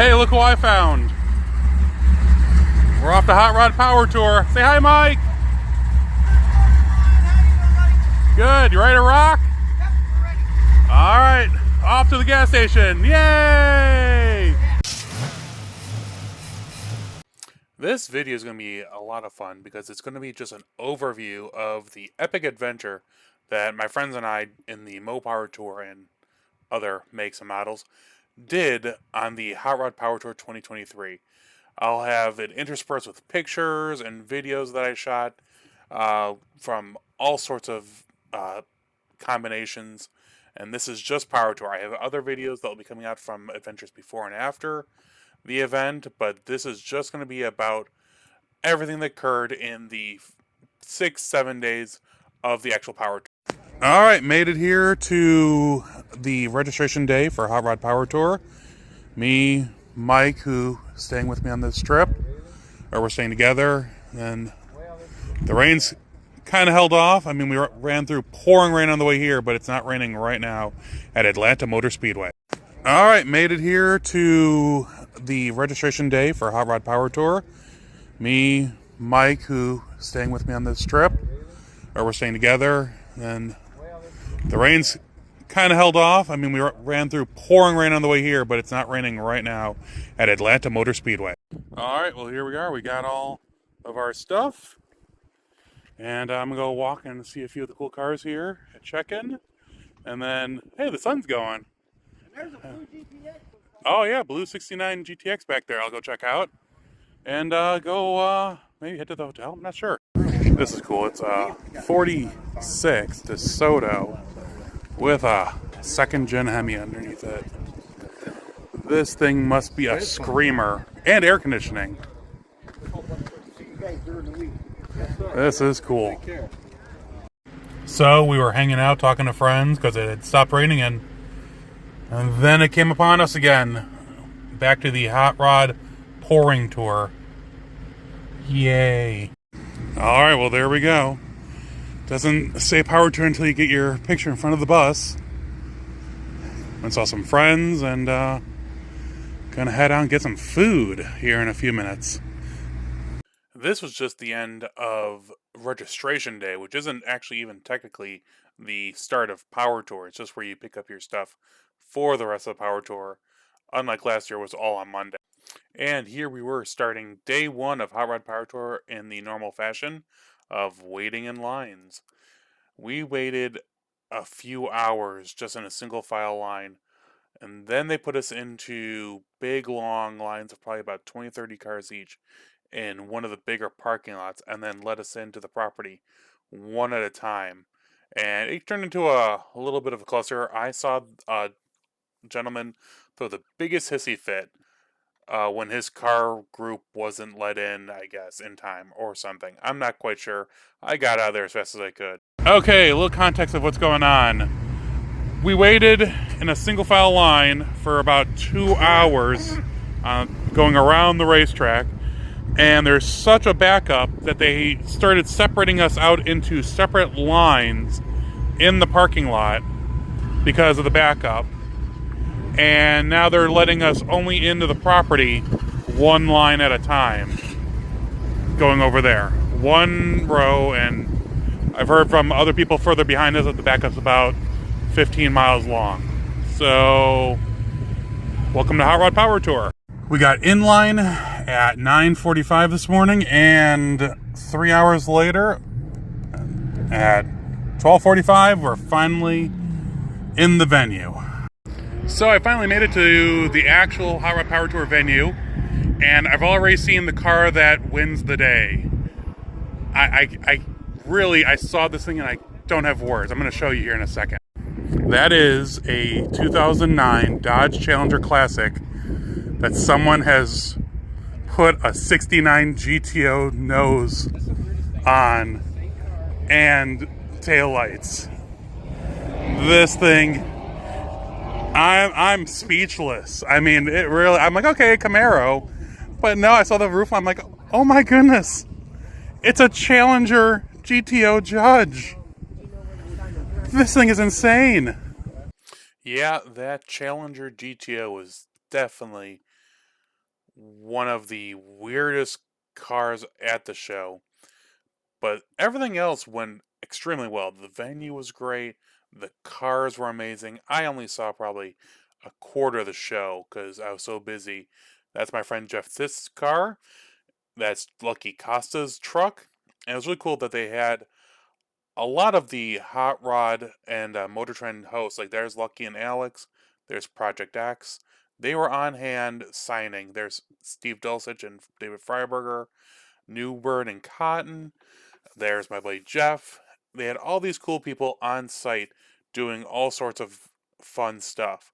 Hey, look who I found. We're off the Hot Rod Power Tour. Say hi, Mike. Good, you ready to rock? Yep, we're ready. All right, off to the gas station. Yay! This video is going to be a lot of fun because it's going to be just an overview of the epic adventure that my friends and I in the Mo Power Tour and other makes and models did on the Hot Rod Power Tour 2023. I'll have it interspersed with pictures and videos that I shot from all sorts of combinations. And this is just Power Tour. I have other videos that will be coming out from adventures before and after the event, but this is just going to be about everything that occurred in the 6-7 days of the actual Power Tour. All right, made it here to the registration day for Hot Rod Power Tour. Me, Mike, who is staying with me on this trip, or we're staying together, and the rain's kind of held off. I mean, we ran through pouring rain on the way here, but it's not raining right now at Atlanta Motor Speedway. All right, made it here to the registration day for Hot Rod Power Tour. Me, Mike, who is staying with me on this trip, or we're staying together, and the rain's kind of held off. I mean, we ran through pouring rain on the way here, but it's not raining right now at Atlanta Motor Speedway. All right, well, here we are. We got all of our stuff. And I'm going to go walk and see a few of the cool cars here at check-in. And then, hey, the sun's going. And there's a blue GTX. Oh, yeah, blue 69 GTX back there. I'll go check out. And go maybe head to the hotel. I'm not sure. This is cool. It's a 46 DeSoto with a second-gen Hemi underneath it. This thing must be a screamer. And air conditioning. This is cool. So we were hanging out, talking to friends because it had stopped raining, and then it came upon us again. Back to the Hot Rod Pouring Tour. Yay. Alright, well, there we go. Doesn't say Power Tour until you get your picture in front of the bus. I saw some friends, and gonna head out and get some food here in a few minutes. This was just the end of registration day, which isn't actually even technically the start of Power Tour. It's just where you pick up your stuff for the rest of the Power Tour. Unlike last year, it was all on Monday. And here we were starting day one of Hot Rod Power Tour in the normal fashion of waiting in lines. We waited a few hours just in a single file line. And then they put us into big, long lines of probably about 20-30 cars each in one of the bigger parking lots, and then let us into the property one at a time. And it turned into a little bit of a cluster. I saw a gentleman throw the biggest hissy fit when his car group wasn't let in, I guess, in time or something. I'm not quite sure. I got out of there as fast as I could. Okay, a little context of what's going on. We waited in a single file line for about 2 hours going around the racetrack. And there's such a backup that they started separating us out into separate lines in the parking lot because of the backup. And now they're letting us only into the property one line at a time, going over there. One row, and I've heard from other people further behind us that the backup's about 15 miles long. So, welcome to Hot Rod Power Tour. We got in line at 9:45 this morning, and 3 hours later, at 12:45, we're finally in the venue. So I finally made it to the actual Hot Rod Power Tour venue, and I've already seen the car that wins the day. I saw this thing and I don't have words. I'm going to show you here in a second. That is a 2009 Dodge Challenger Classic that someone has put a 69 GTO nose on and taillights. This thing, I'm speechless. I mean, it really, I'm like, okay, Camaro. But no, I saw the roof, I'm like, oh my goodness. It's a Challenger GTO Judge. This thing is insane. Yeah, that Challenger GTO was definitely one of the weirdest cars at the show, but everything else went extremely well. The venue was great. The cars were amazing. I only saw probably a quarter of the show because I was so busy. That's my friend Jeff Thist's car. That's Lucky Costa's truck. And it was really cool that they had a lot of the Hot Rod and Motor Trend hosts. Like there's Lucky and Alex. There's Project X. They were on hand signing. There's Steve Dulcich and David Freiberger, Newbird and Cotton. There's my buddy Jeff. They had all these cool people on site doing all sorts of fun stuff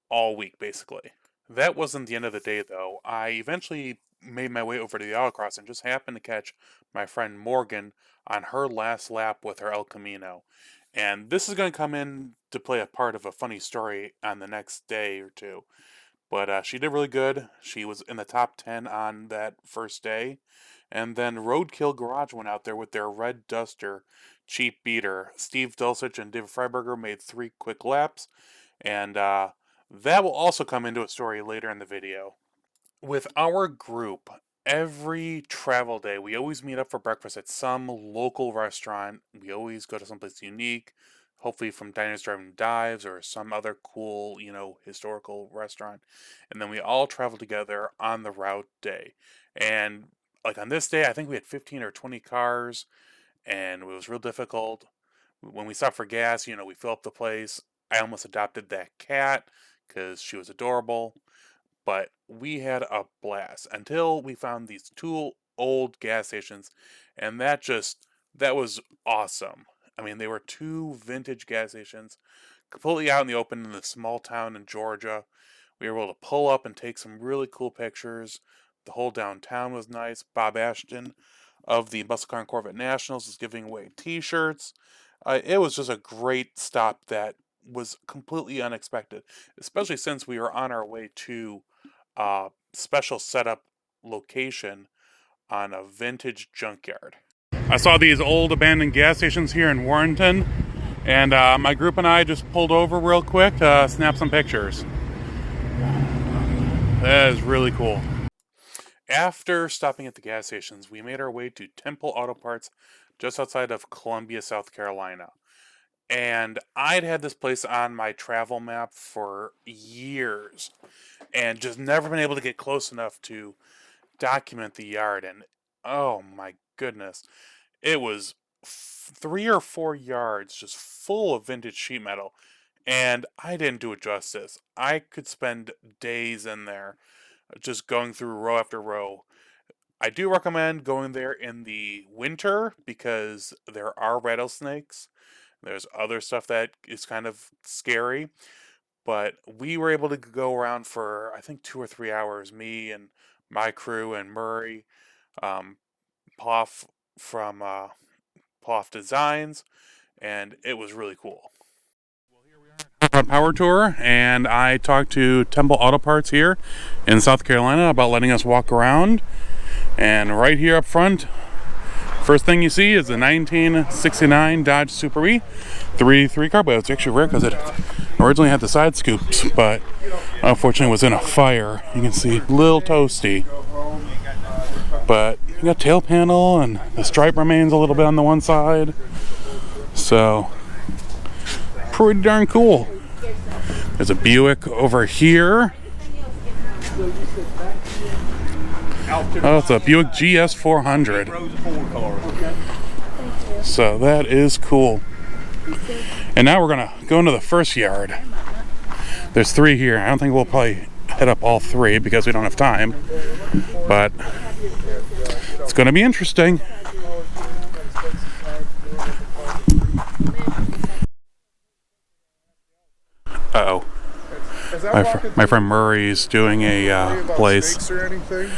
all week, basically. That wasn't the end of the day, though. I eventually made my way over to the autocross and just happened to catch my friend Morgan on her last lap with her El Camino. And this is going to come in to play a part of a funny story on the next day or two. But she did really good. She was in the top 10 on that first day. And then Roadkill Garage went out there with their red Duster cheap beater. Steve Dulcich and David Freiberger made 3 quick laps. And that will also come into a story later in the video. With our group, every travel day, we always meet up for breakfast at some local restaurant. We always go to someplace unique, hopefully from Diners, Drive-In Dives or some other cool, historical restaurant. And then we all travel together on the route day. And like on this day, I think we had 15 or 20 cars, and it was real difficult. When we stopped for gas, we fill up the place. I almost adopted that cat because she was adorable. But we had a blast until we found these 2 old gas stations, and that was awesome. I mean, they were 2 vintage gas stations, completely out in the open in this small town in Georgia. We were able to pull up and take some really cool pictures. The whole downtown was nice. Bob Ashton of the Muscle Car and Corvette Nationals was giving away T-shirts. It was just a great stop that was completely unexpected, especially since we were on our way to a special setup location on a vintage junkyard. I saw these old abandoned gas stations here in Warrenton, and my group and I just pulled over real quick to snap some pictures. That is really cool. After stopping at the gas stations, we made our way to Temple Auto Parts just outside of Columbia, South Carolina. And I'd had this place on my travel map for years and just never been able to get close enough to document the yard. And oh my goodness, it was 3 or 4 yards just full of vintage sheet metal. And I didn't do it justice. I could spend days in there just going through row after row. I do recommend going there in the winter because there are rattlesnakes. There's other stuff that is kind of scary. But we were able to go around for, I think, 2 or 3 hours. Me and my crew and Murray, Ploff from Ploff Designs, and it was really cool. Well, here we are on Power Tour, and I talked to Temple Auto Parts here in South Carolina about letting us walk around. And right here up front, first thing you see is the 1969 Dodge Super E 3.3 car, but it's actually rare because it originally had the side scoops, but unfortunately was in a fire. You can see a little toasty, but you got tail panel and the stripe remains a little bit on the one side, so pretty darn cool. There's a Buick over here. Oh, it's a Buick GS 400. So that is cool. And now we're gonna go into the first yard. There's 3 here. I don't think we'll probably head up all 3 because we don't have time. But it's gonna be interesting. Uh-oh. My friend Murray's doing a place. Or anything?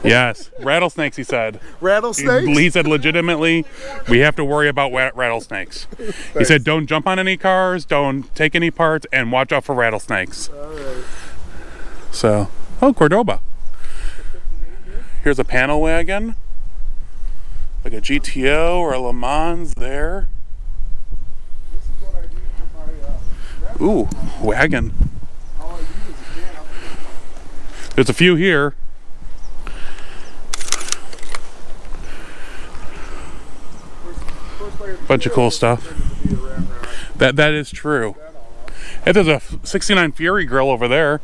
Yes, rattlesnakes, he said. Rattlesnakes? He said legitimately, we have to worry about rattlesnakes. He said don't jump on any cars, don't take any parts, and watch out for rattlesnakes. All right. So, oh, Cordoba. Here's a panel wagon. Like a GTO or a Le Mans there. This is what I do for my Ooh, wagon. There's a few here. Bunch of cool stuff. That is true. Hey, there's a 69 Fury grill over there.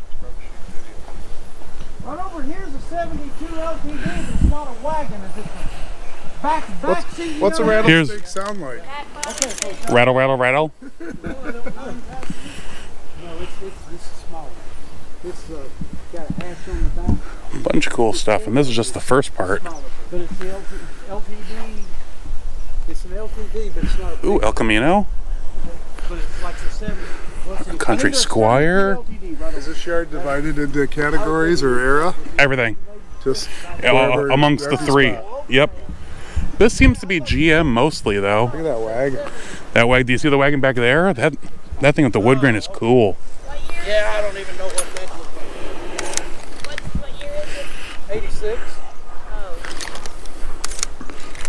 Right over here's a 72 LTD, but it's not a wagon. It's a back seat. What's a rattlesnake sound like? Rattle, rattle, rattle. No, it's small. It's got a hatch on the back. Bunch of cool stuff, and this is just the first part. But it's the LTD. It's an LTD, but it's not a big. Ooh, El Camino. But it's like the 70. Country Squire. Is this yard divided into categories or era? Everything. Just Amongst the three. Spot. Yep. This seems to be GM mostly, though. Look at that wagon. That way, do you see the wagon back there? That thing with the wood grain is cool. Yeah, I don't even know what that looks like. What year is it? 86.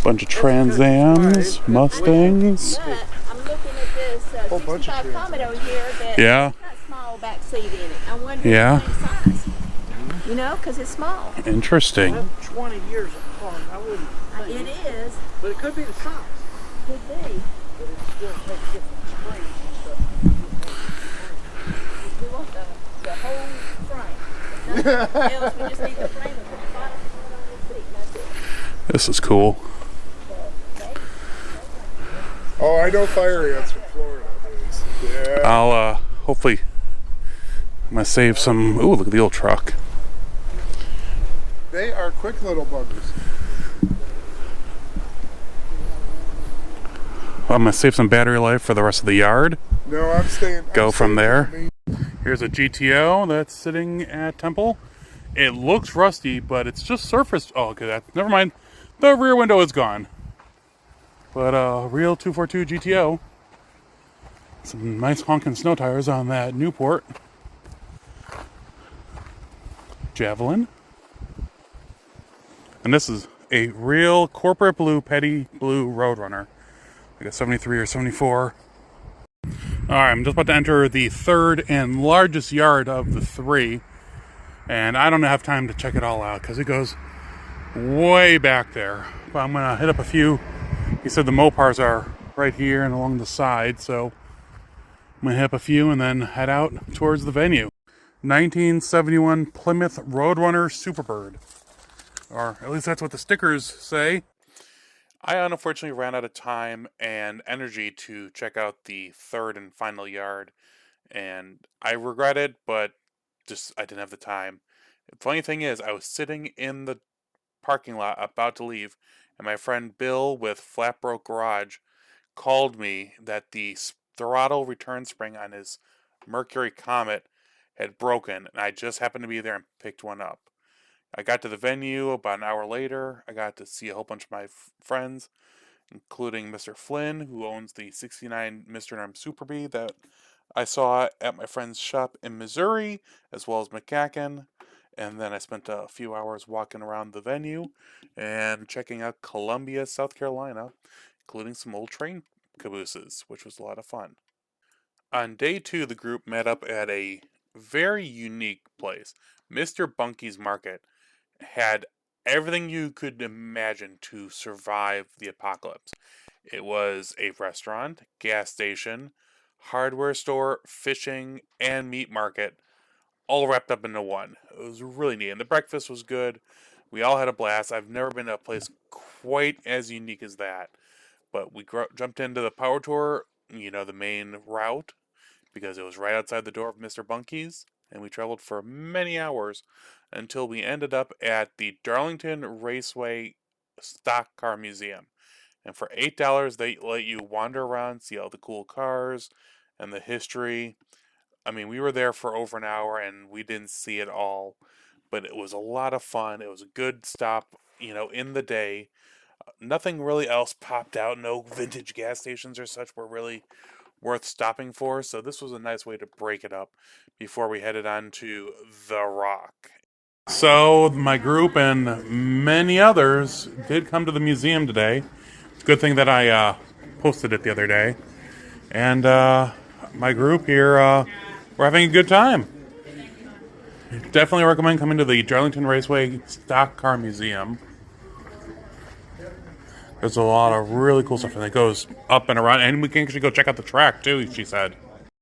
Bunch of Trans Ams, Mustangs. But I'm looking at this Whole bunch of 65 Commodore here that Yeah. got small back seat in it. I wonder Yeah. if it's the same size. You know, because it's small. Interesting. That's 20 years apart. I wouldn't think. It is. But it could be the size. Could be. But it still takes different springs and stuff. We want the whole frame. If nothing else, we just need the frame and put the bottom one on the seat. And that's it. This is cool. Oh, I know fire ants from Florida. Yeah. I'll hopefully I'm gonna save some. Ooh, look at the old truck. They are quick little buggers. I'm gonna save some battery life for the rest of the yard. No, I'm staying. Go from there. Here's a GTO that's sitting at Temple. It looks rusty, but it's just surfaced. Oh, okay, never mind. The rear window is gone. But real 242 GTO. Some nice honking snow tires on that Newport. Javelin. And this is a real corporate blue, petty blue Roadrunner. Like a 73 or 74. Alright, I'm just about to enter the third and largest yard of the three. And I don't have time to check it all out because it goes way back there. But I'm going to hit up a few. He said the Mopars are right here and along the side. So I'm going to hit up a few and then head out towards the venue. 1971 Plymouth Roadrunner Superbird. Or at least that's what the stickers say. I unfortunately ran out of time and energy to check out the third and final yard. And I regret it, but just I didn't have the time. The funny thing is, I was sitting in the parking lot about to leave, and my friend Bill with Flatbroke Garage called me that the throttle return spring on his Mercury Comet had broken, and I just happened to be there and picked one up. I got to the venue about an hour later. I got to see a whole bunch of my friends, including Mr. Flynn, who owns the 69 Mr. Norm Super Bee that I saw at my friend's shop in Missouri, as well as McCacken. And then I spent a few hours walking around the venue and checking out Columbia, South Carolina, including some old train cabooses, which was a lot of fun. On day 2, the group met up at a very unique place. Mr. Bunky's Market had everything you could imagine to survive the apocalypse. It was a restaurant, gas station, hardware store, fishing, and meat market, all wrapped up into one. It was really neat, and the breakfast was good. We all had a blast. I've never been to a place quite as unique as that. But we jumped into the power tour, the main route, because it was right outside the door of Mr. Bunky's, and we traveled for many hours until we ended up at the Darlington Raceway Stock Car Museum. And for $8, they let you wander around, see all the cool cars and the history. I mean, we were there for over an hour and we didn't see it all, but it was a lot of fun. It was a good stop, in the day. Nothing really else popped out. No vintage gas stations or such were really worth stopping for. So this was a nice way to break it up before we headed on to The Rock. So my group and many others did come to the museum today. It's a good thing that I posted it the other day. And my group here, we're having a good time. Definitely recommend coming to the Darlington Raceway Stock Car Museum. There's a lot of really cool stuff, and it goes up and around, and we can actually go check out the track too. She said,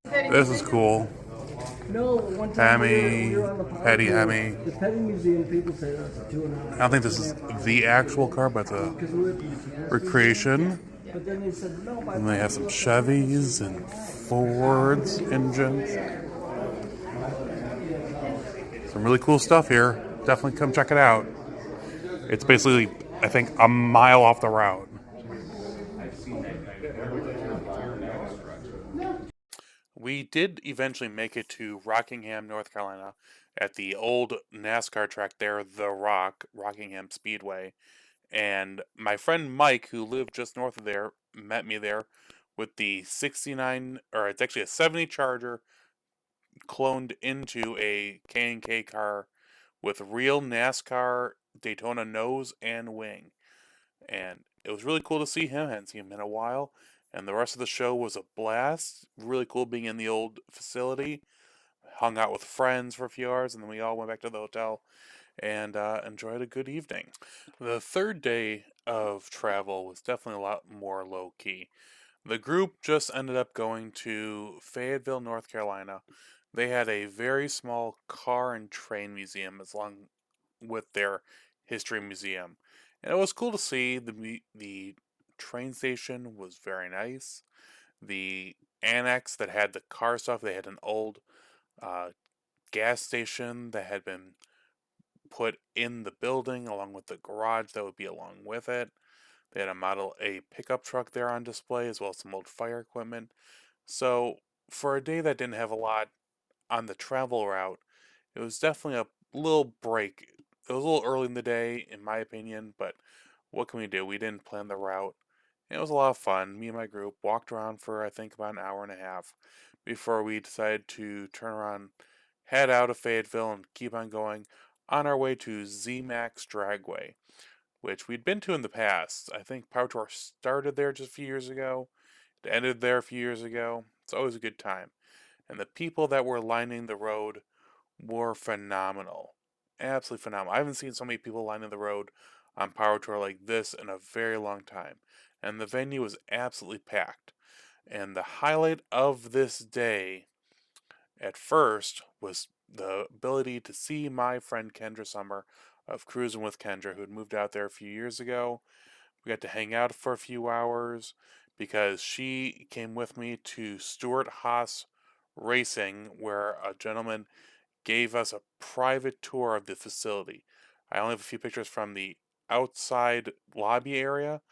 "This is cool." No, one time we were on the Petty Hemi. The petting museum, people say that's a 2.5. I don't think this is the actual car, but it's a recreation. But then they said no. And they have some Chevys and Fords engines. Some really cool stuff here. Definitely come check it out. It's basically, I think, a mile off the route. We did eventually make it to Rockingham, North Carolina, at the old NASCAR track there, The Rock, Rockingham Speedway. And my friend Mike, who lived just north of there, met me there with the 69, or it's actually a 70 Charger cloned into a K&K car with real NASCAR Daytona nose and wing. And it was really cool to see him. I hadn't seen him in a while. And the rest of the show was a blast. Really cool being in the old facility. Hung out with friends for a few hours, and then we all went back to the hotel and enjoyed a good evening. The third day of travel was definitely a lot more low-key. The group just ended up going to Fayetteville, North Carolina. They had a very small car and train museum along with their history museum. And it was cool to see. The train station was very nice. The annex that had the car stuff, they had an old gas station that had been put in the building along with the garage that would be along with it. They had a Model A pickup truck there on display, as well as some old fire equipment. So for a day that didn't have a lot on the travel route, it was definitely a little break. It was a little early in the day, in my opinion, but what can we do? We didn't plan the route. It was a lot of fun. Me and my group walked around for, I think, about an hour and a half before we decided to turn around, head out of Fayetteville, and keep on going on our way to Z-Max Dragway, which we'd been to in the past. I think Power Tour started there just a few years ago. It ended there a few years ago. It's always a good time. And the people that were lining the road were phenomenal. Absolutely phenomenal. I haven't seen so many people lining the road on Power Tour like this in a very long time. And the venue was absolutely packed. And the highlight of this day, at first, was the ability to see my friend Kendra Summer of Cruising with Kendra, who had moved out there a few years ago. We got to hang out for a few hours because she came with me to Stuart Haas Racing, where a gentleman gave us a private tour of the facility. I only have a few pictures from the outside lobby area,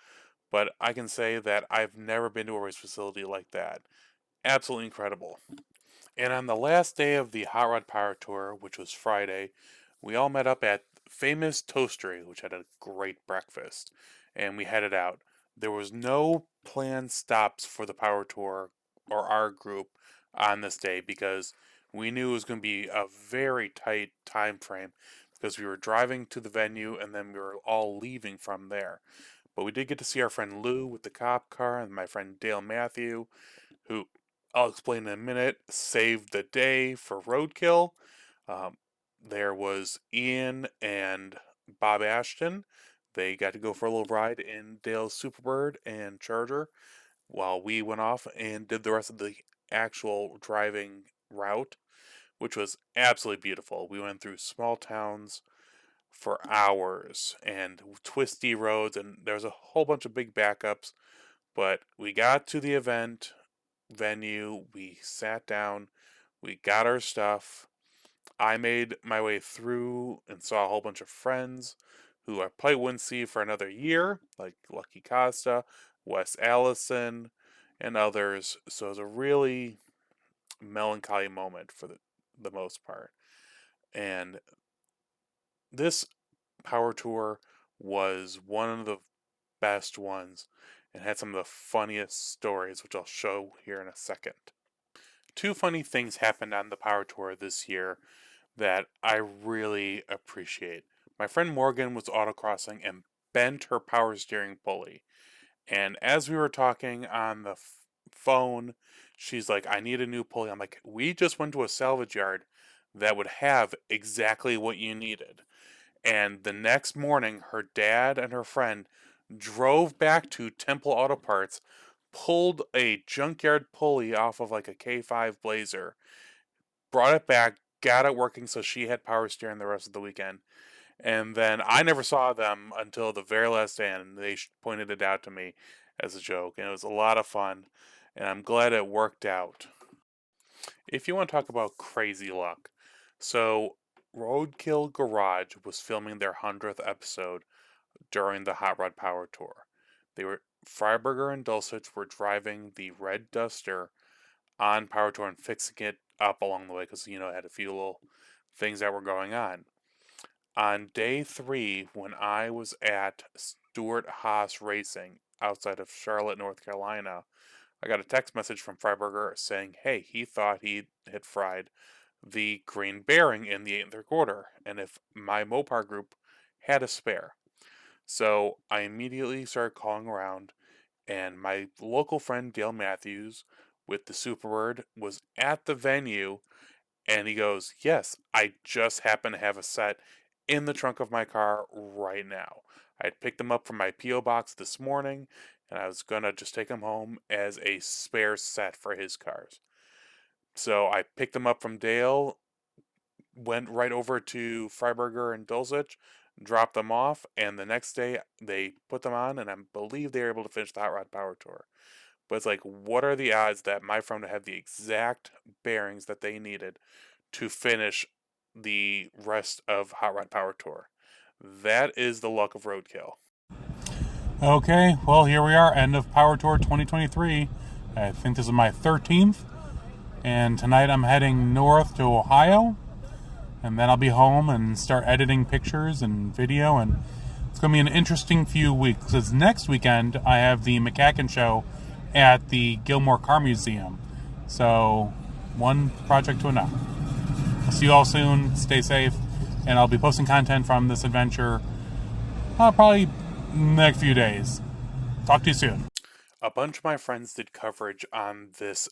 but I can say that I've never been to a race facility like that. Absolutely incredible. And on the last day of the Hot Rod Power Tour, which was Friday, we all met up at Famous Toastery, which had a great breakfast, and we headed out. There was no planned stops for the Power Tour or our group on this day because we knew it was going to be a very tight time frame because we were driving to the venue and then we were all leaving from there. But we did get to see our friend Lou with the cop car and my friend Dale Matthew, who I'll explain in a minute, saved the day for Roadkill. There was Ian and Bob Ashton. They got to go for a little ride in Dale's Superbird and Charger while we went off and did the rest of the actual driving route, which was absolutely beautiful. We went through small towns for hours and twisty roads, and there was a whole bunch of big backups, but we got to the event venue, we sat down, we got our stuff. I made my way through and saw a whole bunch of friends who I probably wouldn't see for another year, like Lucky Costa, Wes Allison, and others. So it was a really melancholy moment for the most part. And this Power Tour was one of the best ones and had some of the funniest stories, which I'll show here in a second. Two funny things happened on the Power Tour this year that I really appreciate. My friend Morgan was autocrossing and bent her power steering pulley. And as we were talking on the phone, she's like, I need a new pulley. I'm like, we just went to a salvage yard that would have exactly what you needed. And the next morning, her dad and her friend drove back to Temple Auto Parts, pulled a junkyard pulley off of like a K5 Blazer, brought it back, got it working so she had power steering the rest of the weekend. And then I never saw them until the very last day, and they pointed it out to me as a joke. And it was a lot of fun, and I'm glad it worked out. If you want to talk about crazy luck, so Roadkill Garage was filming their 100th episode during the Hot Rod Power Tour. Freiberger and Dulcich were driving the red Duster on Power Tour and fixing it up along the way because, it had a few little things that were going on. On day 3, when I was at Stuart Haas Racing outside of Charlotte, North Carolina, I got a text message from Freiberger saying, hey, he thought he had fried the green bearing in the 8 3/4, and if my Mopar group had a spare. So I immediately started calling around, and my local friend Dale Matthews with the Superbird was at the venue, and he goes, yes, I just happen to have a set in the trunk of my car right now. I had picked them up from my P.O. box this morning, and I was going to just take them home as a spare set for his cars. So I picked them up from Dale, went right over to Freiberger and Dulcich, dropped them off, and the next day they put them on, and I believe they were able to finish the Hot Rod Power Tour. But it's like, what are the odds that my friend would have the exact bearings that they needed to finish the rest of Hot Rod Power Tour? That is the luck of Roadkill. Okay, well, here we are, end of Power Tour 2023. I think this is my 13th, and tonight I'm heading north to Ohio, and then I'll be home and start editing pictures and video, and it's going to be an interesting few weeks, because next weekend I have the McCacken show at the Gilmore Car Museum. So, one project to another. I'll see you all soon. Stay safe. And I'll be posting content from this adventure probably next few days. Talk to you soon. A bunch of my friends did coverage on this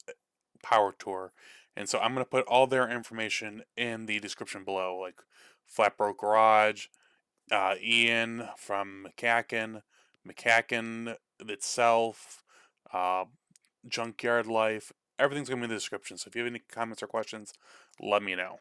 power tour. And so I'm going to put all their information in the description below. Like Flatbroke Garage, Ian from McCacken itself, Junkyard Life. Everything's going to be in the description. So if you have any comments or questions, let me know.